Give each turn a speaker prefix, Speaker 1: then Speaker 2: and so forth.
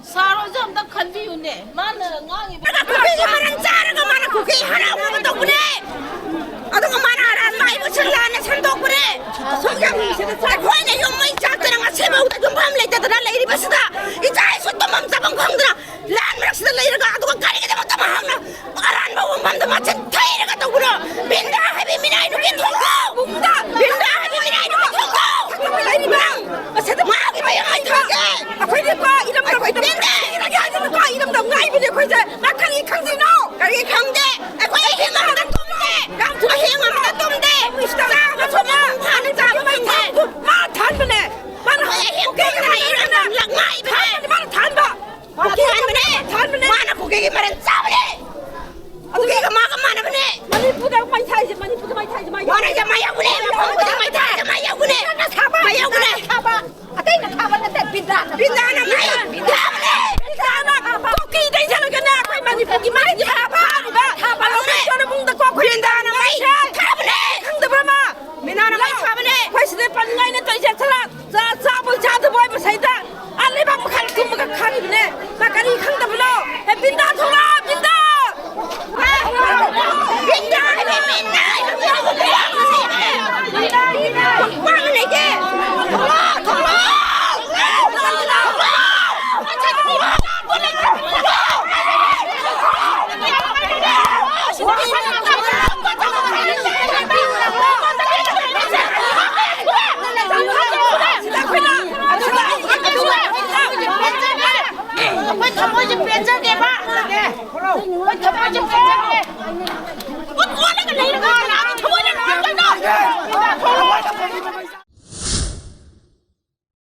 Speaker 1: 사로점도 컨디우네 마는 낭이
Speaker 2: 국회에 말은 자르가 많아 국회에 하라고 덕분에 어떤 많아라 많이 붙일라는 산덕분에 소경 과연에 용모이 작더라 세모우다 좀 밤래 때더라 이리 버스다 이 자에서 또 멈잡은 공들아 란무락시들 이러가 아두가 가리게 되면 또 막나 아란 먹은 밤도 마치 타이르가 또 그러 민다 해비미나 이렇게 통고 묵다 민다 해비미나 이렇게 통고 이리방 세대 막이 봐야 많이 타게 아프리카 이름도 민다 이렇게 하지는 거 이름도 나이비네 거이제 막하니 강진호 가리 강대 거기 힘을 똥대 남투가 힘을 똥대 싸가 소망 하는 자만테 마 단분에 만은 고객이나 이러면 락마이 배 만은 단바 단분에 만은 고객이 말은 짜분해 고객가 막은 많은 분에
Speaker 3: 많이 부대 많이 타야지 많이 부대 많이 타야지 많이
Speaker 2: 원하자 마야구네 부대 많이 타자 마야구네 마야구네
Speaker 3: 타봐 아따이가 타봤는데 빈다
Speaker 2: 빈다나 마야 빈다네
Speaker 3: 빈다나 코끼리 대전은 그나 거의 많이 부기 많이 타봐 타봐 저는 뭉다 코끼리
Speaker 2: 빈다나 마이 타브네
Speaker 3: 강도 브라마
Speaker 2: 미나나 마이 타브네
Speaker 3: 과시대 빨리가이네 또 이제 자 사부 자도 보이면 사이다 알레바 칼 tumbu가 칼이네 나까리 강도 불러 빈다 통아 빈다
Speaker 1: 벤장해 봐. 네. 벤장해.